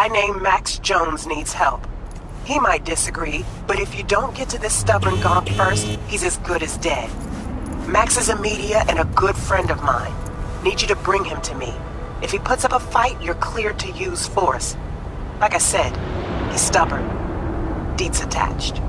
guy named Max Jones needs help. He might disagree, but if you don't get to this stubborn gonk first, he's as good as dead. Max is a media and a good friend of mine. Need you to bring him to me. If he puts up a fight, you're cleared to use force. Like I said, he's stubborn. Deets attached.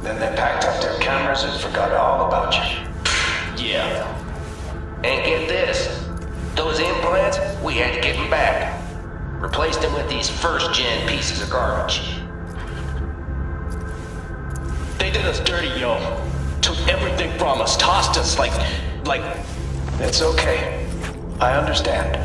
Then they packed up their cameras and forgot all about you. Yeah. And get this. Those implants, we had to give them back. Replaced them with these first-gen pieces of garbage. They did us dirty, yo. Took everything from us, tossed us like... It's okay. I understand.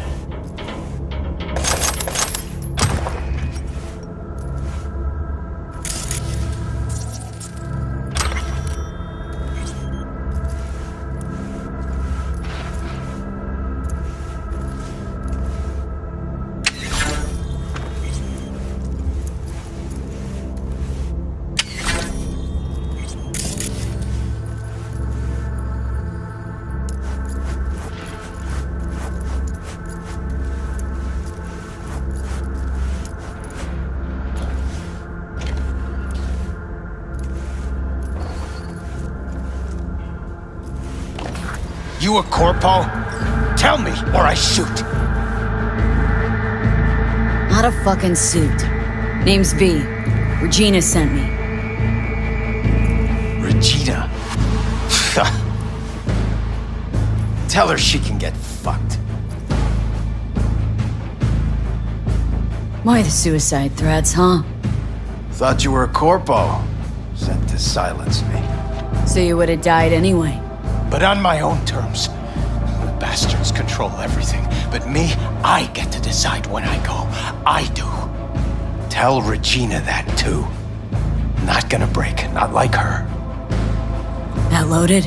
You a corpo? Tell me, or I shoot. Not a fucking suit. Name's V. Regina sent me. Regina? Tell her she can get fucked. Why the suicide threats, huh? Thought you were a corpo. Sent to silence me. So you would have died anyway. But on my own terms. The bastards control everything. But me, I get to decide when I go. I do. Tell Regina that too. Not gonna break, not like her. That loaded?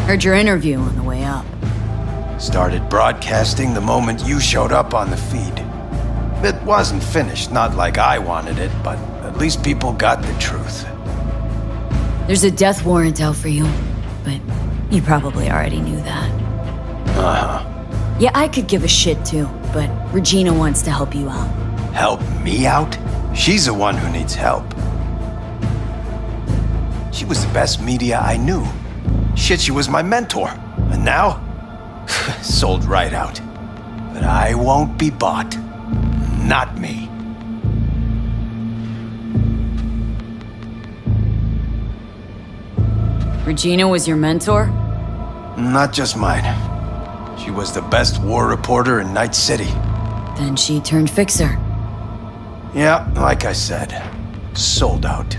Heard your interview on the way up. Started broadcasting the moment you showed up on the feed. It wasn't finished, not like I wanted it, but at least people got the truth. There's a death warrant out for you, but you probably already knew that. Uh-huh. Yeah, I could give a shit too, but Regina wants to help you out. Help me out? She's the one who needs help. She was the best media I knew. Shit, she was my mentor. And now? Sold right out. But I won't be bought. Not me. Regina was your mentor? Not just mine. She was the best war reporter in Night City. Then she turned fixer. Yeah, like I said, sold out.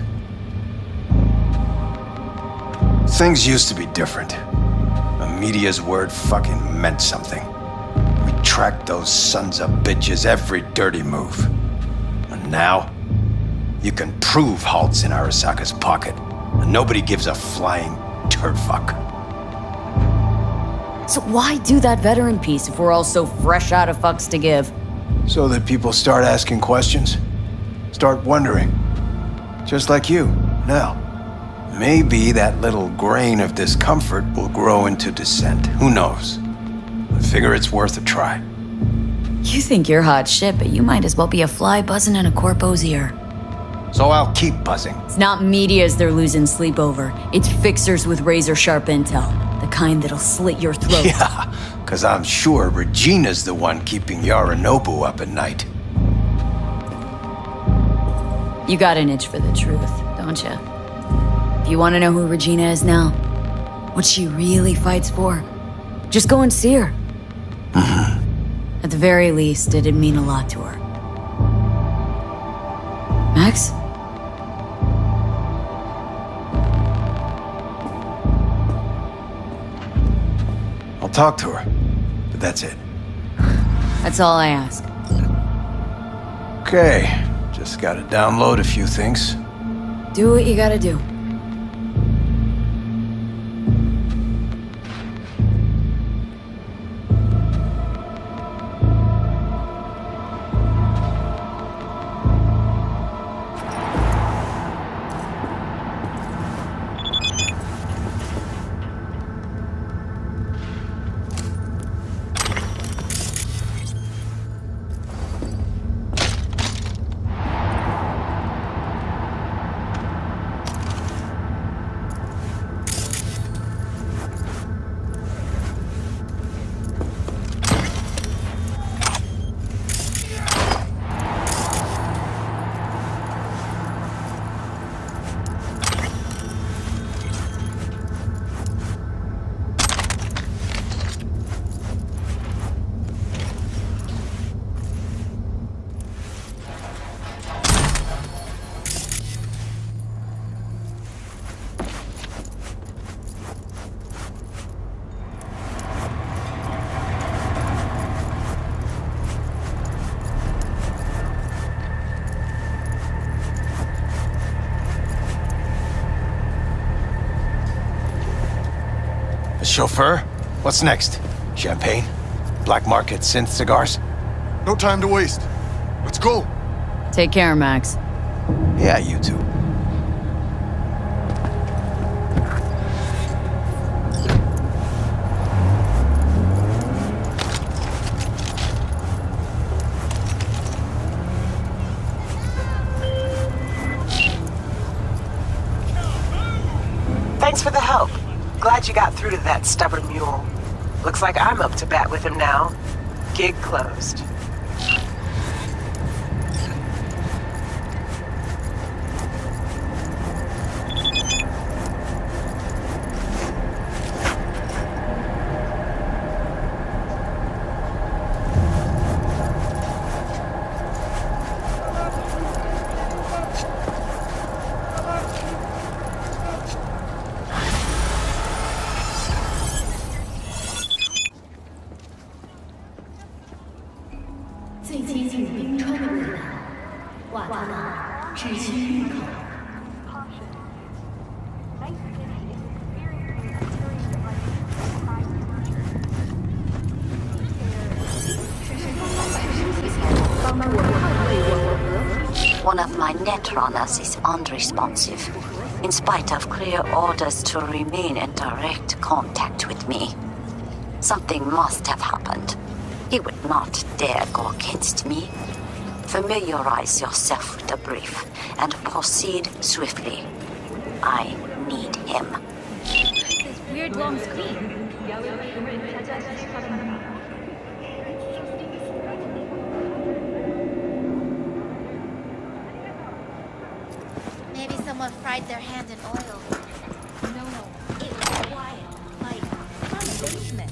Things used to be different. The media's word fucking meant something. We tracked those sons of bitches every dirty move. And now, you can prove Halt's in Arasaka's pocket, and nobody gives a flying turd fuck. So why do that veteran piece if we're all so fresh out of fucks to give? So that people start asking questions, start wondering. Just like you, now. Maybe that little grain of discomfort will grow into dissent. Who knows? I figure it's worth a try. You think you're hot shit, but you might as well be a fly buzzing in a corpo's ear. So I'll keep buzzing. It's not medias they're losing sleep over. It's fixers with razor-sharp intel. The kind that'll slit your throat. Yeah, because I'm sure Regina's the one keeping Yorinobu up at night. You got an itch for the truth, don't you? If you want to know who Regina is now, what she really fights for, just go and see her. At the very least, it'd mean a lot to her. Max? I'll talk to her, but that's it. That's all I ask. Okay, just gotta download a few things. Do what you gotta do. Chauffeur, what's next? Champagne? Black market synth cigars? No time to waste. Let's go. Take care, Max. Yeah, you too. Thanks for the help. Glad you got through to that stubborn mule. Looks like I'm up to bat with him now. Gig closed. One of my netrunners is unresponsive, in spite of clear orders to remain in direct contact with me. Something must have happened. He would not dare go against me. Familiarize yourself with the brief and proceed swiftly. I need him. This weird long screen. Maybe someone fried their hand in oil. No, it was wild. Like, from the basement.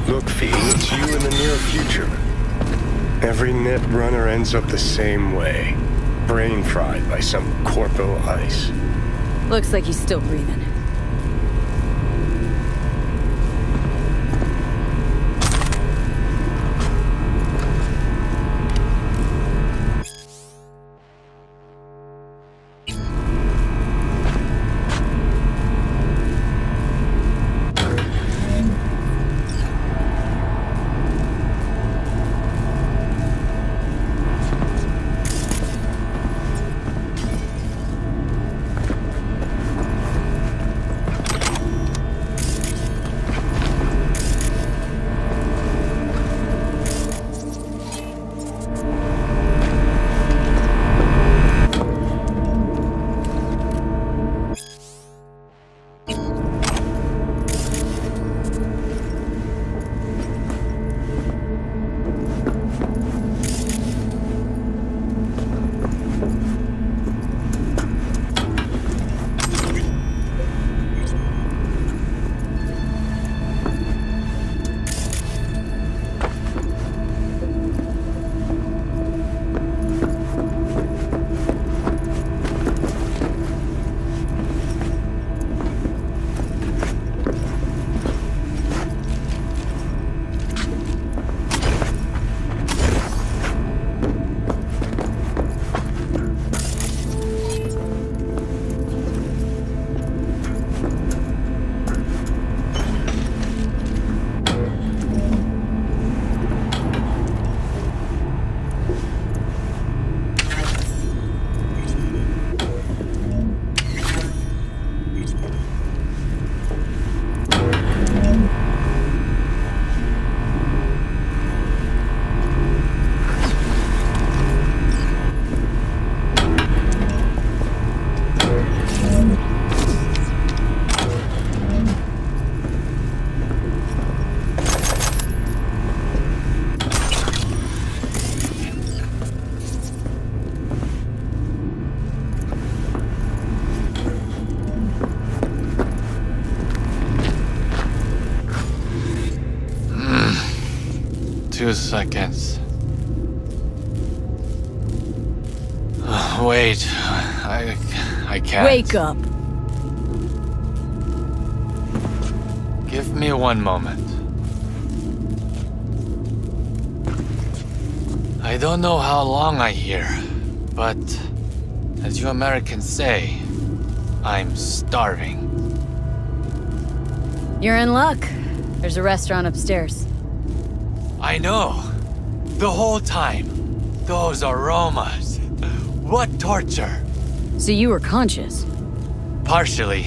Look, Fee, it's you in the near future. Every net runner ends up the same way. Brain fried by some corpo ice. Looks like he's still breathing. 2 seconds. Wait, I can't. Wake up. Give me 1 moment. I don't know how long I here, but as you Americans say, I'm starving. You're in luck. There's a restaurant upstairs. I know. The whole time. Those aromas. What torture. So you were conscious? Partially.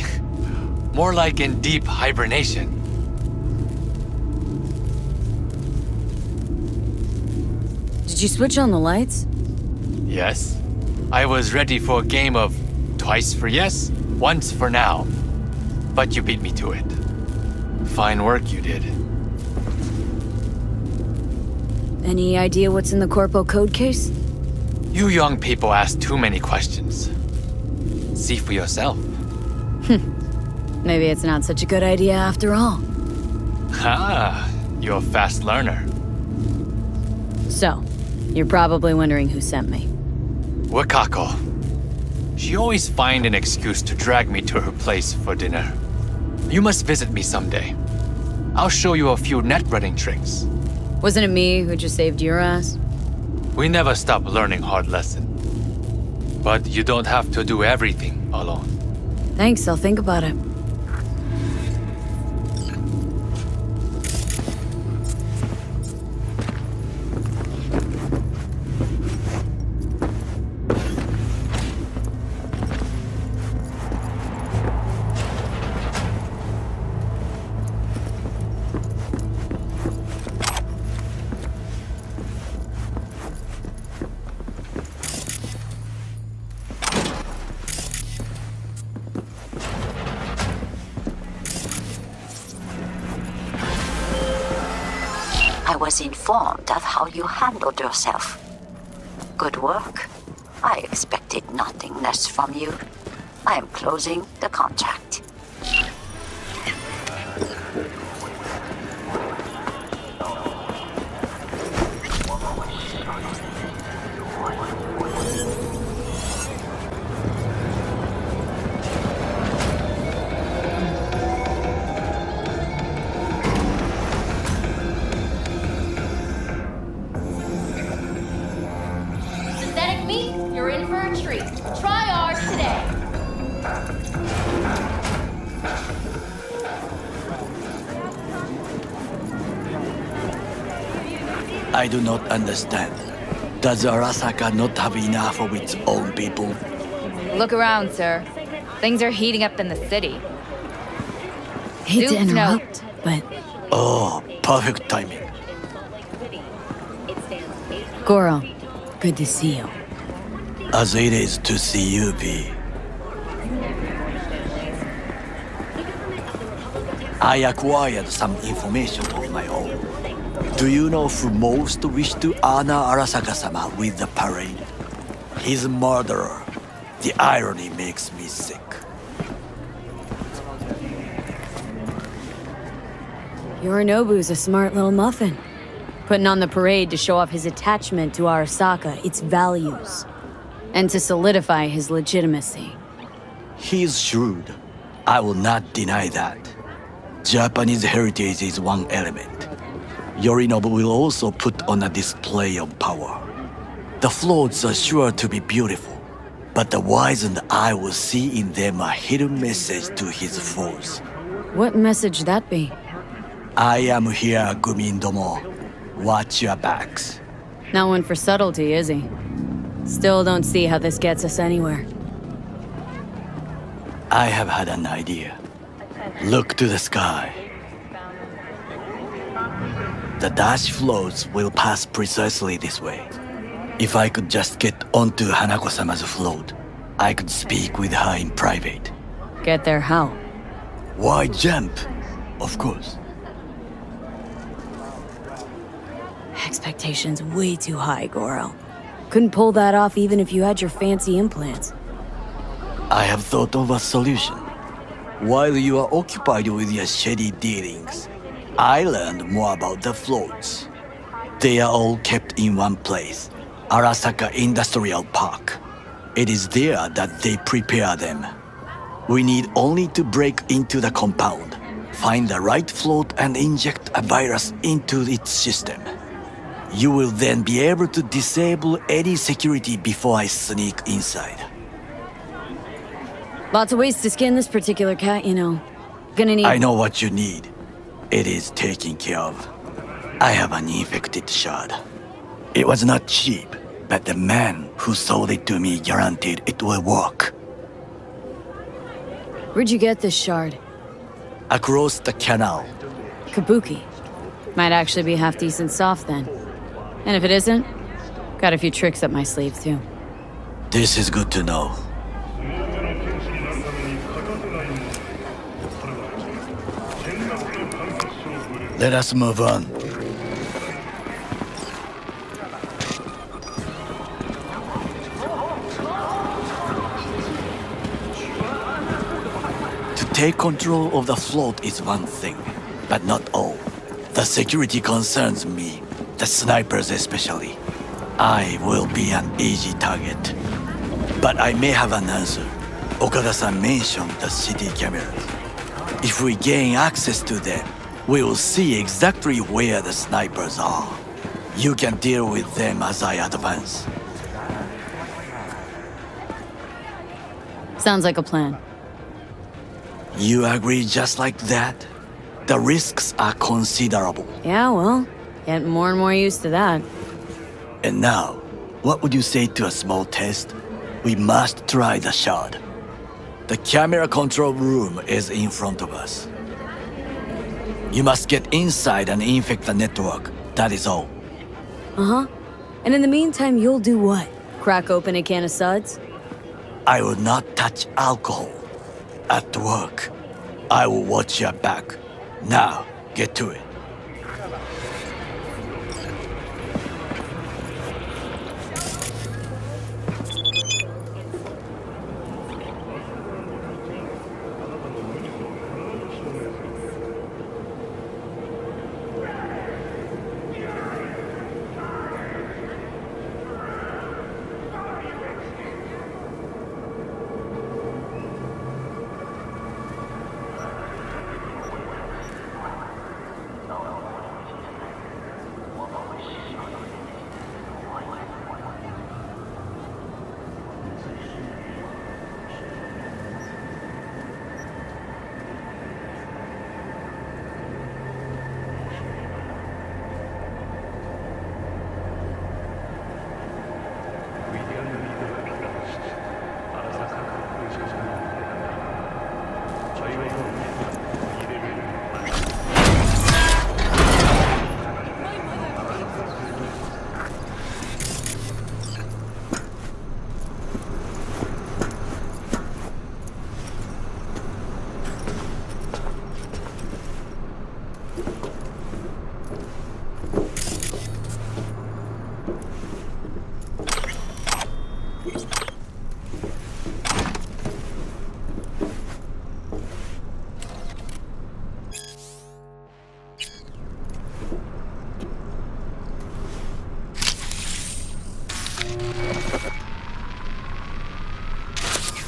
More like in deep hibernation. Did you switch on the lights? Yes. I was ready for a game of twice for yes, once for now. But you beat me to it. Fine work you did. Any idea what's in the Corpo code case? You young people ask too many questions. See for yourself. Maybe it's not such a good idea after all. Ah, you're a fast learner. So, you're probably wondering who sent me. Wakako. She always find an excuse to drag me to her place for dinner. You must visit me someday. I'll show you a few net running tricks. Wasn't it me who just saved your ass? We never stop learning hard lessons. But you don't have to do everything alone. Thanks, I'll think about it. I was informed of how you handled yourself. Good work. I expected nothing less from you. I am closing the contract. Synthetic meat, you're in for a treat. Try ours today. I do not understand. Does Arasaka not have enough of its own people? Look around, sir. Things are heating up in the city. Hate to Dudes know- interrupt, but Oh, perfect timing. Goro, good to see you. As it is to see you, V. I acquired some information of my own. Do you know who most wished to honor Arasaka-sama with the parade? His murderer. The irony makes me sick. Yorinobu's a smart little muffin. Putting on the parade to show off his attachment to Arasaka, its values, and to solidify his legitimacy. He's shrewd. I will not deny that. Japanese heritage is one element. Yorinobu will also put on a display of power. The floats are sure to be beautiful, but the wizened eye will see in them a hidden message to his foes. What message that be? I am here, Gumindomo. Watch your backs. Not one for subtlety, is he? Still don't see how this gets us anywhere. I have had an idea. Look to the sky. The dash floats will pass precisely this way. If I could just get onto Hanako-sama's float, I could speak with her in private. Get there how? Why jump? Of course. Expectations way too high, Goro. Couldn't pull that off even if you had your fancy implants. I have thought of a solution. While you are occupied with your shady dealings, I learned more about the floats. They are all kept in one place, Arasaka Industrial Park. It is there that they prepare them. We need only to break into the compound, find the right float and inject a virus into its system. You will then be able to disable any security before I sneak inside. Lots of ways to skin this particular cat, you know. Gonna need... I know what you need. It is taken care of. I have an infected shard. It was not cheap, but the man who sold it to me guaranteed it will work. Where'd you get this shard? Across the canal. Kabuki. Might actually be half decent soft then. And if it isn't, got a few tricks up my sleeve too. This is good to know. Let us move on. To take control of the float is one thing, but not all. The security concerns me, the snipers especially. I will be an easy target. But I may have an answer. Okada-san mentioned the city cameras. If we gain access to them, we will see exactly where the snipers are. You can deal with them as I advance. Sounds like a plan. You agree just like that? The risks are considerable. Yeah, well, getting more and more used to that. And now, what would you say to a small test? We must try the shard. The camera control room is in front of us. You must get inside and infect the network. That is all. Uh-huh. And in the meantime, you'll do what? Crack open a can of suds? I will not touch alcohol. At work, I will watch your back. Now, get to it.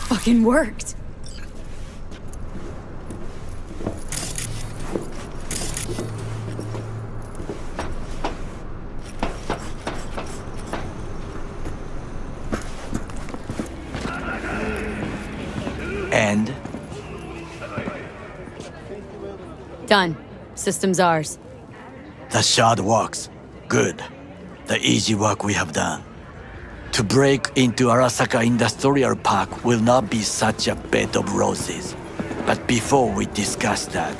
Fucking worked. And? Done. System's ours. The shard works. Good. The easy work we have done. To break into Arasaka Industrial Park will not be such a bed of roses. But before we discuss that...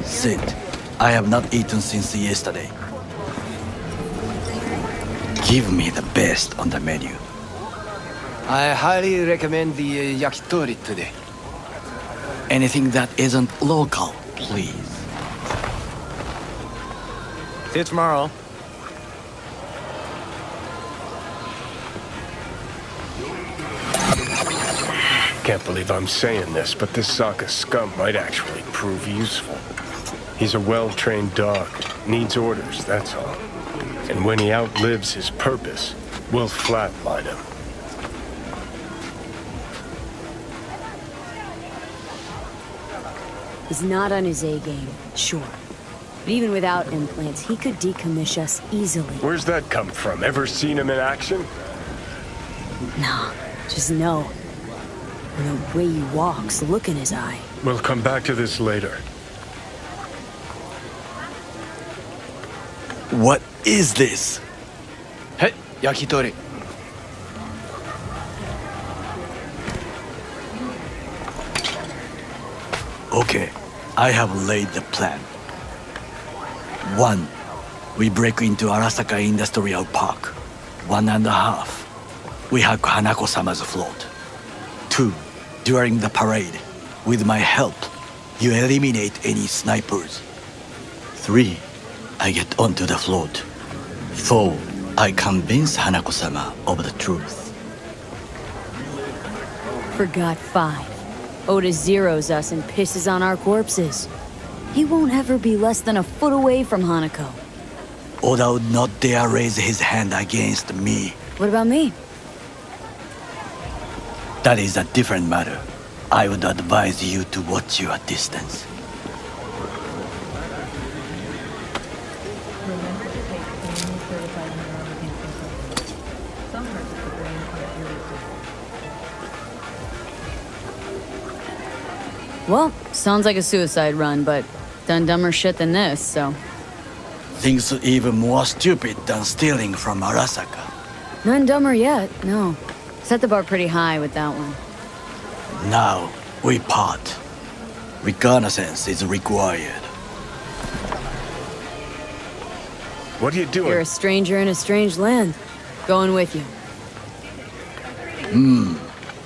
Sit. I have not eaten since yesterday. Give me the best on the menu. I highly recommend the yakitori today. Anything that isn't local, please. See you tomorrow. Can't believe I'm saying this, but this Sokka scum might actually prove useful. He's a well-trained dog. Needs orders, that's all. And when he outlives his purpose, we'll flatline him. He's not on his A game, sure. But even without implants, he could decommission us easily. Where's that come from? Ever seen him in action? Nah, just know. The way he walks, look in his eye. We'll come back to this later. What is this? Hey, yakitori. Okay, I have laid the plan. 1. We break into Arasaka Industrial Park. 1.5. We hack Hanako-sama's float. 2. During the parade, with my help, you eliminate any snipers. 3. I get onto the float. 4. I convince Hanako-sama of the truth. Forgot 5. Oda zeroes us and pisses on our corpses. He won't ever be less than a foot away from Hanako. Oda would not dare raise his hand against me. What about me? That is a different matter. I would advise you to watch your distance. Well, sounds like a suicide run, but done dumber shit than this, so... Things even more stupid than stealing from Arasaka. None dumber yet, no. Set the bar pretty high with that one. Now, we part. Reconnaissance is required. What are you doing? You're a stranger in a strange land. Going with you.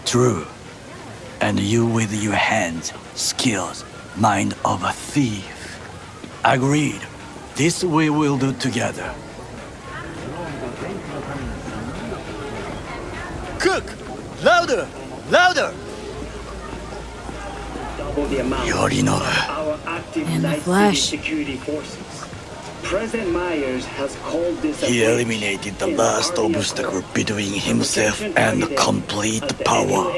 True. And you with your hands, skills, mind of a thief. Agreed. This we will do together. Cook! Louder! Louder! Yorinobu. In the flesh. President Myers has called this He eliminated the last obstacle between himself and complete power.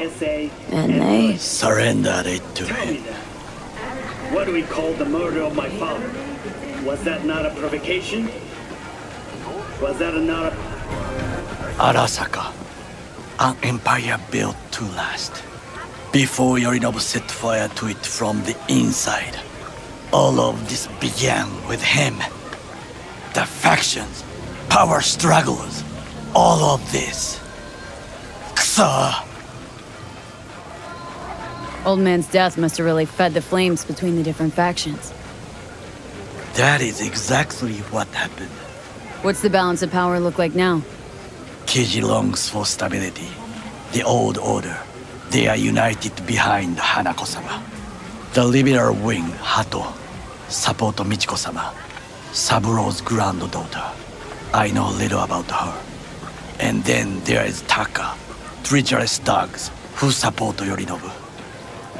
And they... Surrendered it to him. What do we call the murder of my father? Was that not a provocation? Was that not a... Arasaka. An empire built to last. Before Yorinobu set fire to it from the inside. All of this began with him. The factions, power struggles, all of this. Ksa! Old man's death must have really fed the flames between the different factions. That is exactly what happened. What's the balance of power look like now? Kiji longs for stability. The old order. They are united behind Hanako-sama. The liberal wing, Hato, support Michiko-sama, Saburo's granddaughter. I know little about her. And then there is Taka, treacherous dogs, who support Yorinobu.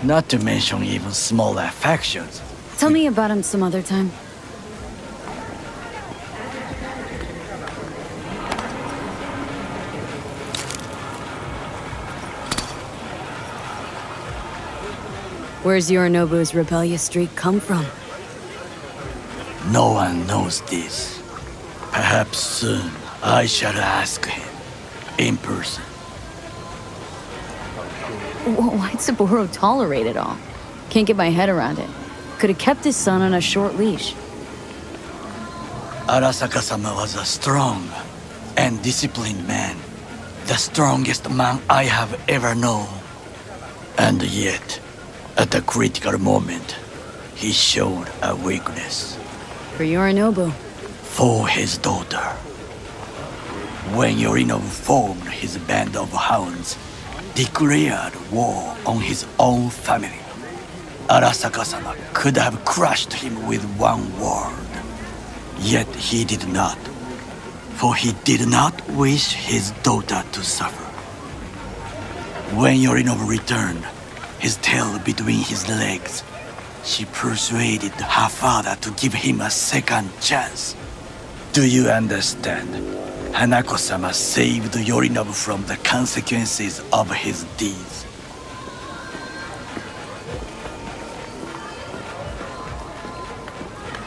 Not to mention even smaller factions. Tell me about him some other time. Where's Yorinobu's rebellious streak come from? No one knows this. Perhaps soon I shall ask him in person. Why'd Saburo tolerate it all? Can't get my head around it. Could have kept his son on a short leash. Arasaka-sama was a strong and disciplined man. The strongest man I have ever known. And yet, at a critical moment, he showed a weakness. For Yorinobu. For his daughter. When Yorinobu formed his band of hounds, declared war on his own family, Arasaka-sama could have crushed him with one word. Yet he did not. For he did not wish his daughter to suffer. When Yorinobu returned, his tail between his legs, she persuaded her father to give him a second chance. Do you understand? Hanako-sama saved Yorinobu from the consequences of his deeds.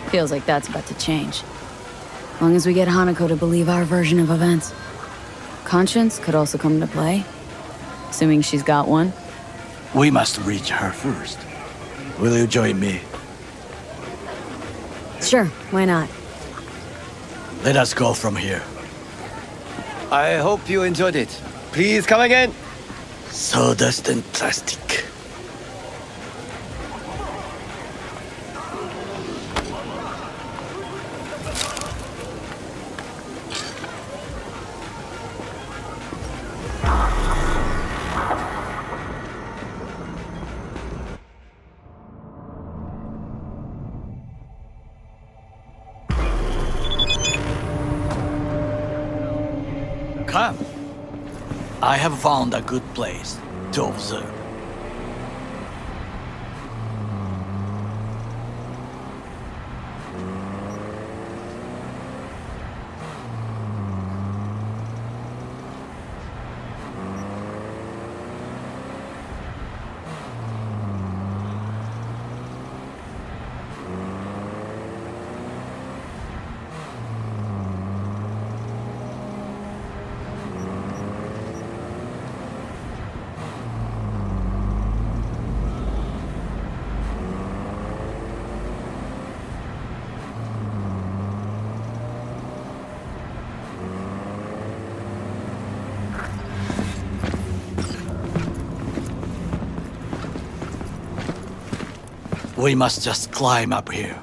Feels like that's about to change. As long as we get Hanako to believe our version of events. Conscience could also come into play. Assuming she's got one. We must reach her first. Will you join me? Sure, why not? Let us go from here. I hope you enjoyed it. Please come again. Sawdust and plastic. Come. I have found a good place to observe. We must just climb up here.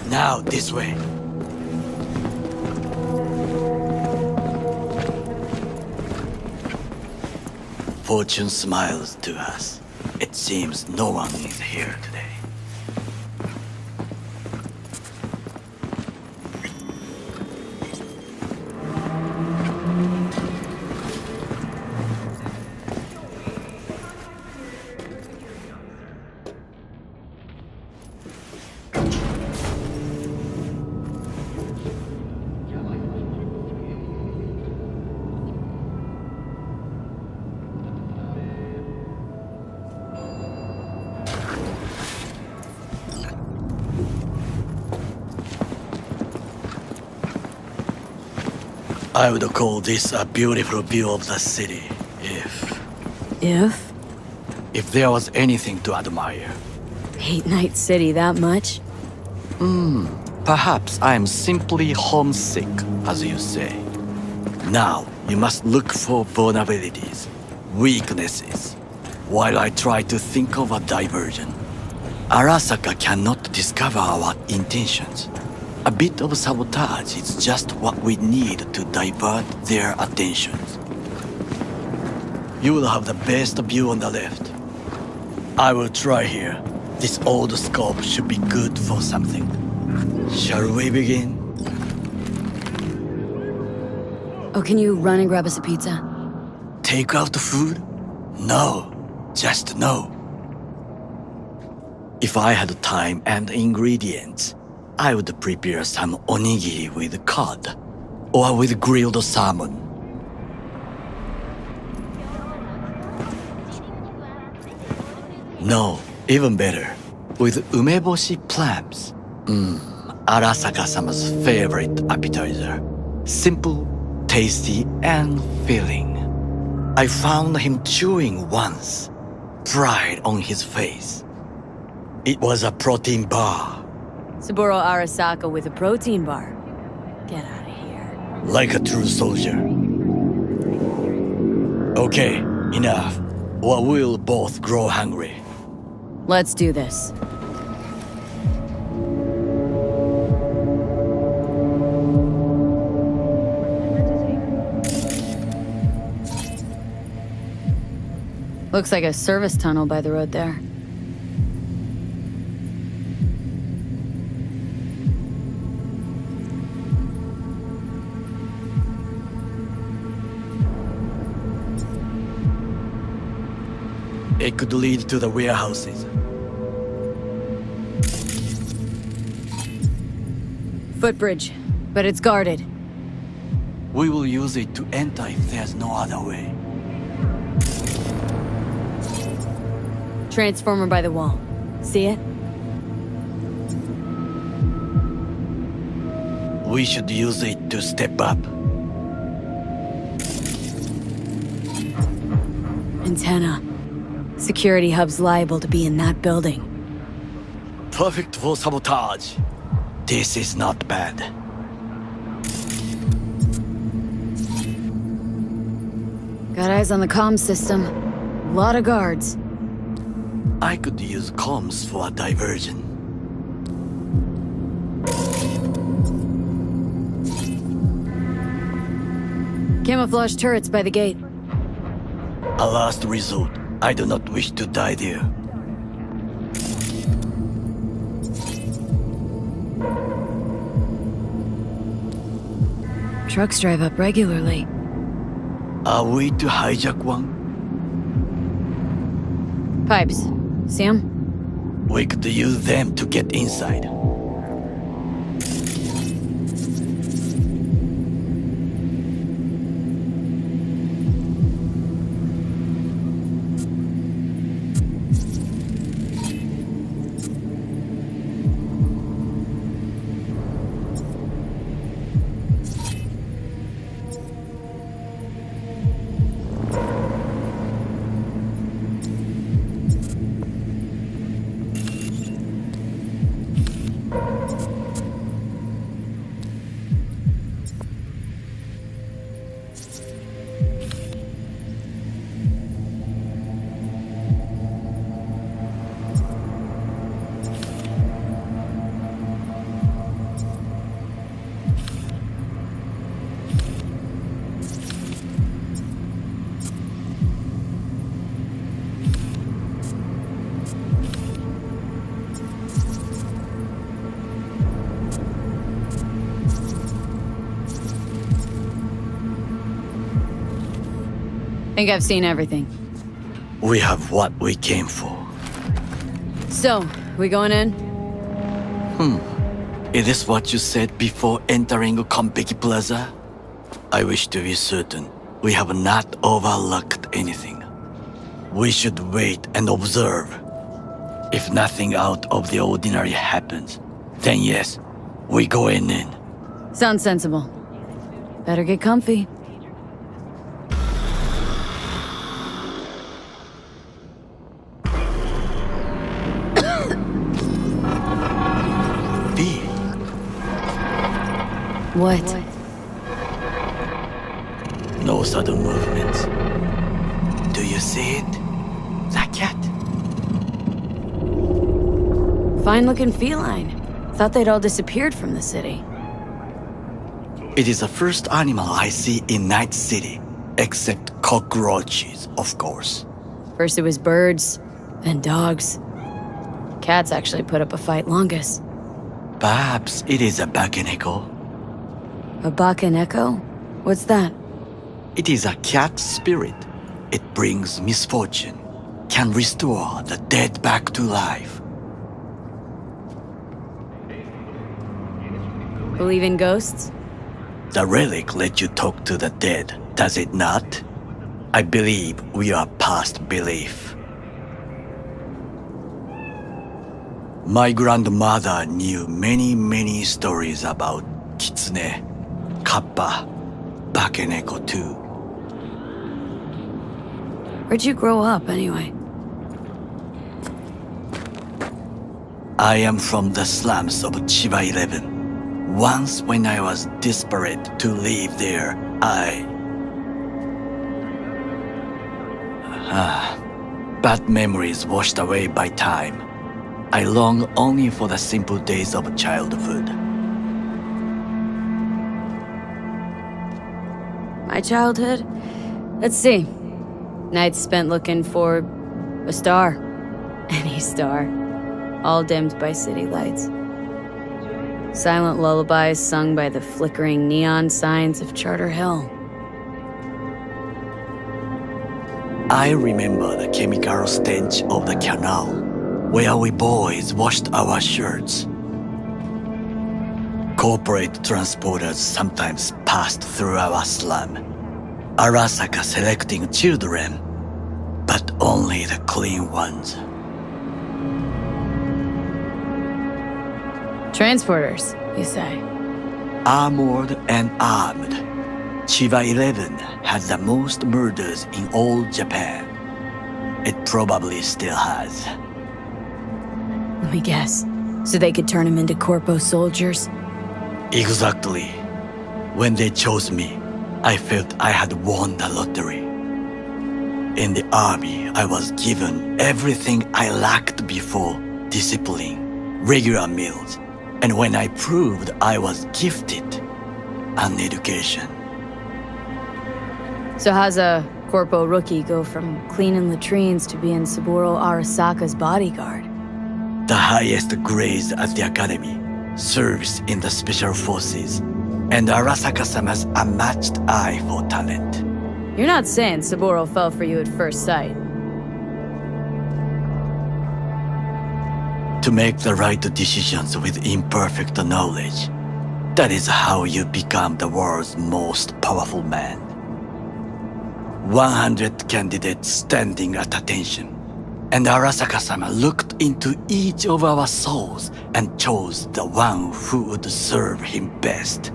Now, this way. Fortune smiles to us. It seems no one is here today. I would call this a beautiful view of the city, if there was anything to admire. Hate Night City that much? Perhaps I'm simply homesick, as you say. Now, you must look for vulnerabilities, weaknesses, while I try to think of a diversion. Arasaka cannot discover our intentions. A bit of sabotage is just what we need to divert their attentions. You will have the best view on the left. I will try here. This old scope should be good for something. Shall we begin? Oh, can you run and grab us a pizza? Take out the food? No, just no. If I had time and ingredients, I would prepare some onigiri with cod, or with grilled salmon. No, even better, with umeboshi clams. Arasaka-sama's favorite appetizer. Simple, tasty, and filling. I found him chewing once, pride on his face. It was a protein bar. Saburo Arasaka with a protein bar. Get out of here. Like a true soldier. Okay, enough, or we'll both grow hungry. Let's do this. Looks like a service tunnel by the road there. It could lead to the warehouses. Footbridge, but it's guarded. We will use it to enter if there's no other way. Transformer by the wall. See it? We should use it to step up. Antenna. Security hub's liable to be in that building. Perfect for sabotage. This is not bad. Got eyes on the comm system. Lot of guards. I could use comms for a diversion. Camouflage turrets by the gate. A last resort. I do not wish to die there. Trucks drive up regularly. Are we to hijack one? Pipes. See 'em? We could use them to get inside. Think I've seen everything. We have what we came for. So, we going in? Is this what you said before entering Konpeki Plaza? I wish to be certain we have not overlooked anything. We should wait and observe. If nothing out of the ordinary happens, then yes, we go in. Sounds sensible. Better get comfy. What? No sudden movements. Do you see it? That cat? Fine-looking feline. Thought they'd all disappeared from the city. It is the first animal I see in Night City, except cockroaches, of course. First it was birds, then dogs. Cats actually put up a fight longest. Perhaps it is a bakeneko. A bakeneko? What's that? It is a cat spirit. It brings misfortune, can restore the dead back to life. Believe in ghosts? The relic lets you talk to the dead, does it not? I believe we are past belief. My grandmother knew many stories about kitsune, kappa, bakeneko too. Where'd you grow up, anyway? I am from the slums of Chiba 11. Once when I was desperate to live there, bad memories washed away by time. I long only for the simple days of childhood. My childhood? Let's see. Nights spent looking for a star. Any star. All dimmed by city lights. Silent lullabies sung by the flickering neon signs of Charter Hill. I remember the chemical stench of the canal, where we boys washed our shirts. Corporate transporters sometimes passed through our slum, Arasaka selecting children, but only the clean ones. Transporters, you say? Armored and armed, Chiba 11 had the most murders in all Japan. It probably still has. Let me guess. So they could turn him into corpo soldiers? Exactly. When they chose me, I felt I had won the lottery. In the army, I was given everything I lacked before: discipline, regular meals, and when I proved I was gifted, an education. So how's a corpo rookie go from cleaning latrines to being Saburo Arasaka's bodyguard? The highest grades at the academy, service in the special forces, and Arasaka-sama's unmatched eye for talent. You're not saying Saburo fell for you at first sight. To make the right decisions with imperfect knowledge, that is how you become the world's most powerful man. 100 candidates standing at attention, and Arasaka-sama looked into each of our souls and chose the one who would serve him best.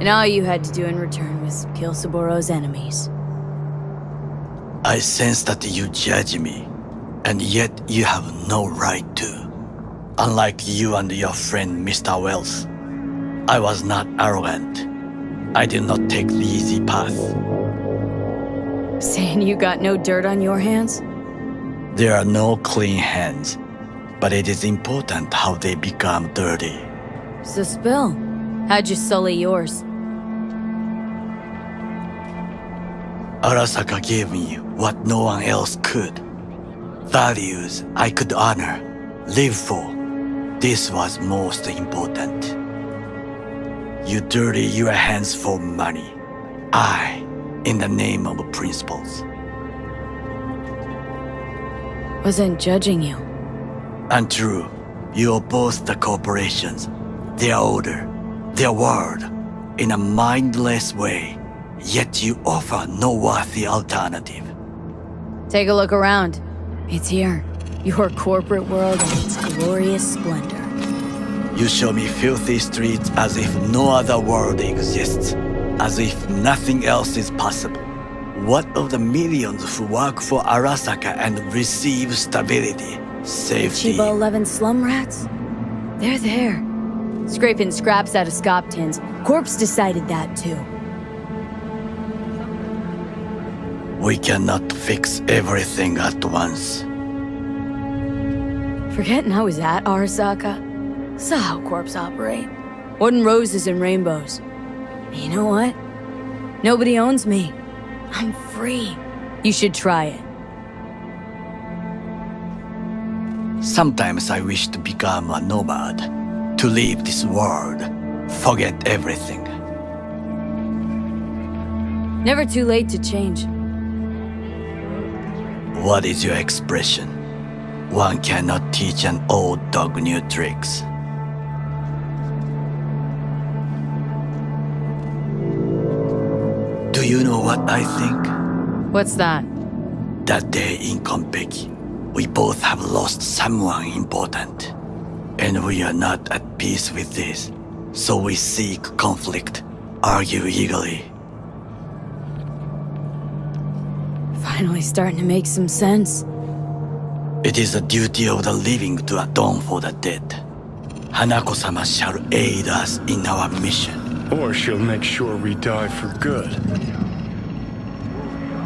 And all you had to do in return was kill Saburo's enemies. I sense that you judge me, and yet you have no right to. Unlike you and your friend Mr. Wells, I was not arrogant. I did not take the easy path. Saying you got no dirt on your hands? There are no clean hands, but it is important how they become dirty. So spill. How'd you sully yours? Arasaka gave me what no one else could. Values I could honor, live for. This was most important. You dirty your hands for money. I, in the name of principles. Wasn't judging you. Untrue. You oppose the corporations, their order, their word, in a mindless way, yet you offer no worthy alternative. Take a look around. It's here. Your corporate world in its glorious splendor. You show me filthy streets as if no other world exists, as if nothing else is possible. What of the millions who work for Arasaka and receive stability, safety? Chiba 11 slum rats? They're there. Scraping scraps out of scop tins. Corpse decided that too. We cannot fix everything at once. Forgetting I was at Arasaka? Saw how corps operate. Wasn't roses and rainbows. You know what? Nobody owns me. I'm free. You should try it. Sometimes I wish to become a nomad, to leave this world, forget everything. Never too late to change. What is your expression? One cannot teach an old dog new tricks. Do you know what I think? What's that? That day in Konpeki, we both have lost someone important. And we are not at peace with this. So we seek conflict, argue eagerly. Finally starting to make some sense. It is the duty of the living to atone for the dead. Hanako-sama shall aid us in our mission. Or she'll make sure we die for good.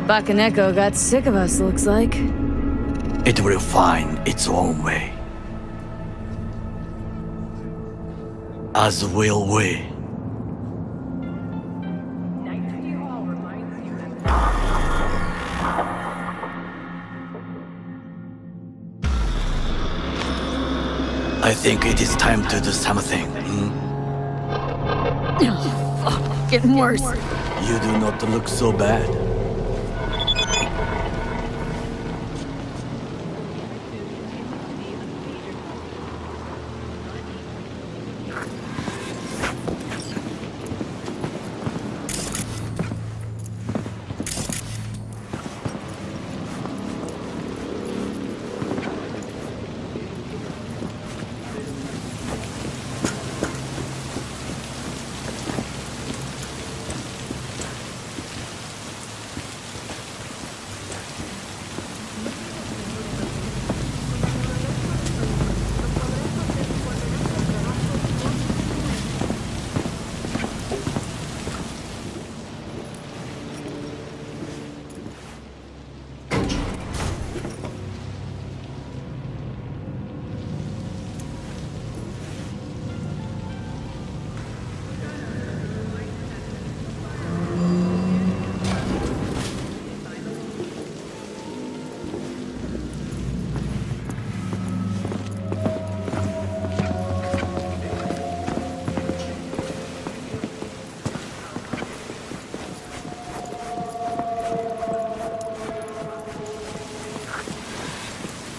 Bakaneko got sick of us, looks like. It will find its own way. As will we. I think it is time to do something. getting worse. You do not look so bad.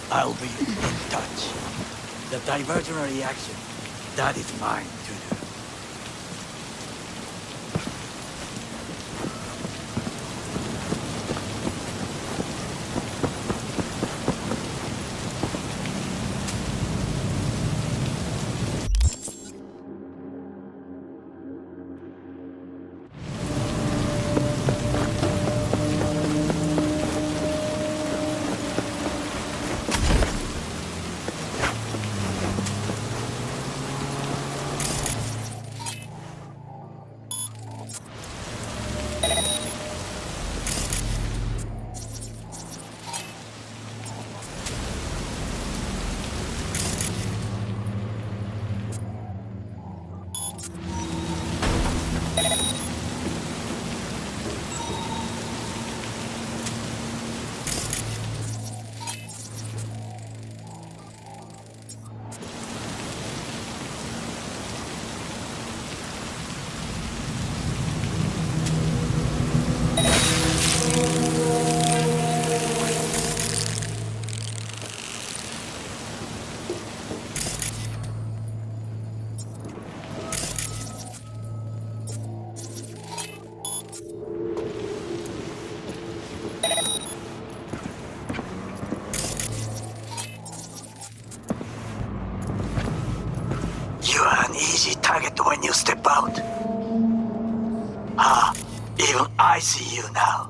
I'll be in touch. The diversionary reaction, that is mine to do. Easy target when you step out. Even I see you now.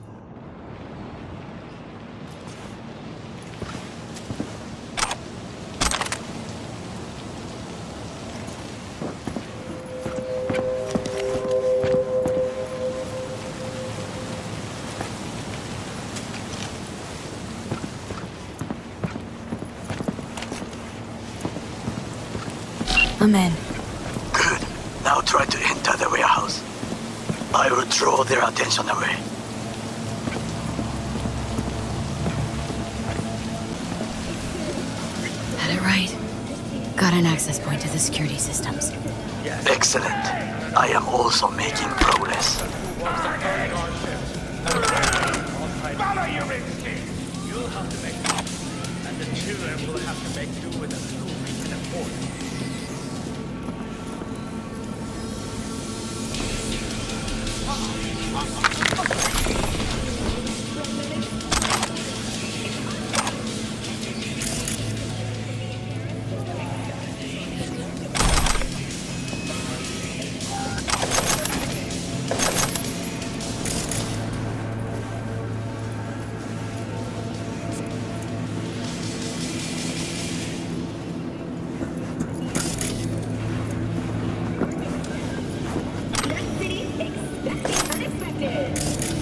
I'm in. Good. Now try to enter the warehouse. I will draw their attention away. Had it right. Got an access point to the security systems. Excellent. I am also making progress. Follow your instinct! You'll have to make do, and the children will have to make do with the little we can afford. Unexpected.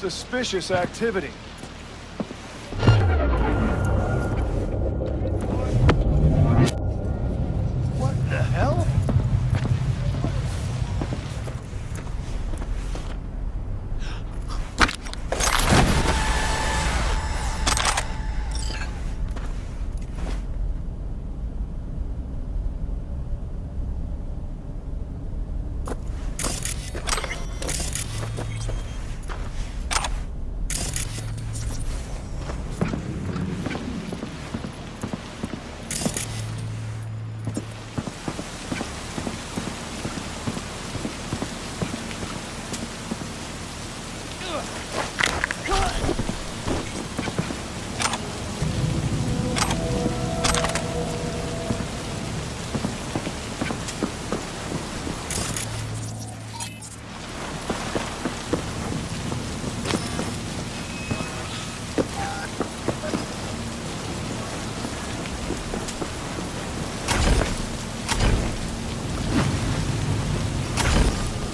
Suspicious activity. What the hell?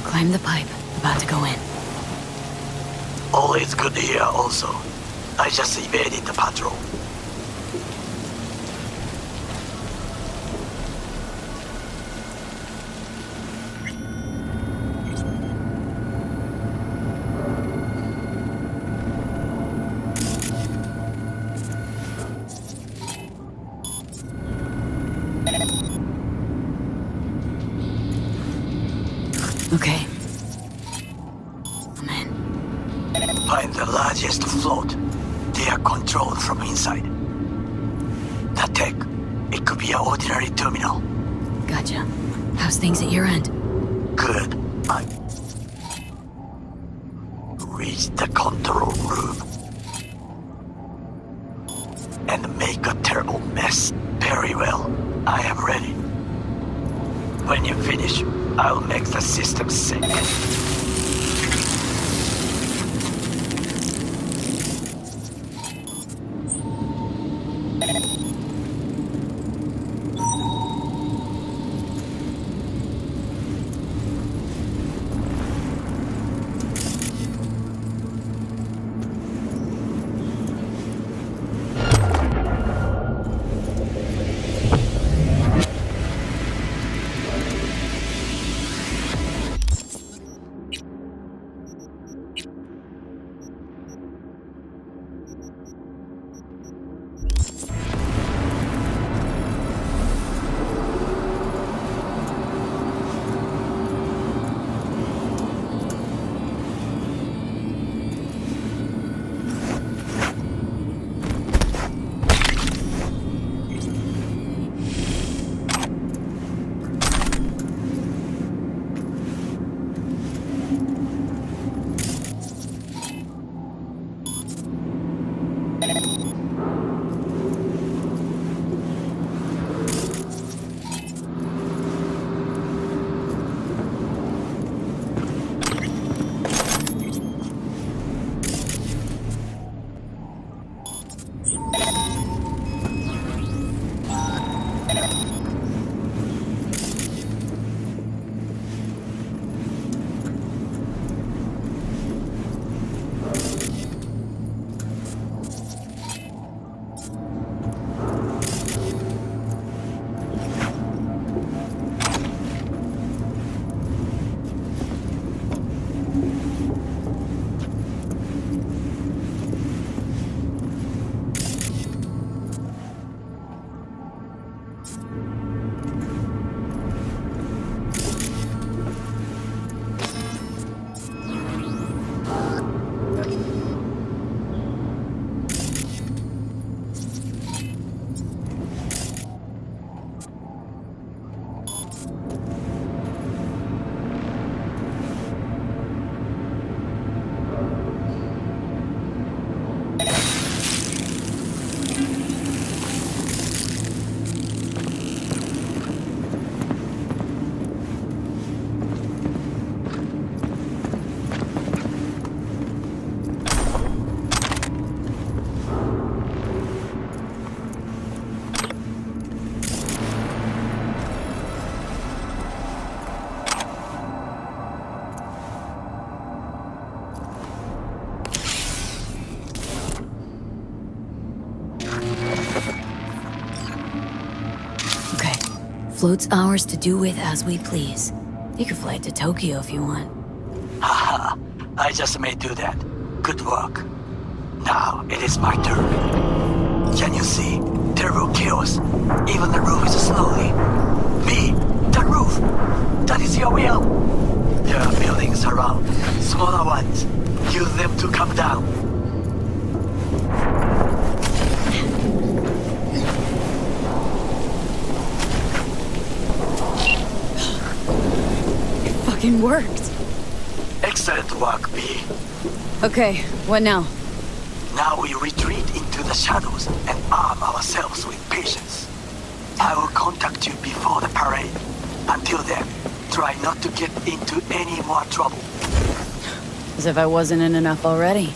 Climb the pipe. About to go in. Always good here also. I just evaded the patrol. Okay. I'm in. Find the largest float. They are controlled from inside. The tech, it could be an ordinary terminal. Gotcha. How's things at your end? Good. I reach the control room and make a terrible mess. Very well. I am ready. When you finish, I'll make the system sync. Float's ours to do with as we please. You can fly to Tokyo if you want. Haha, I just may do that. Good work. Now it is my turn. Can you see? Terrible chaos. Even the roof is slowly. Me, the roof. That is your will. There are buildings around, smaller ones. Use them to come down. It fucking worked. Excellent work, B. Okay, what now? Now we retreat into the shadows and arm ourselves with patience. I will contact you before the parade. Until then, try not to get into any more trouble. As if I wasn't in enough already.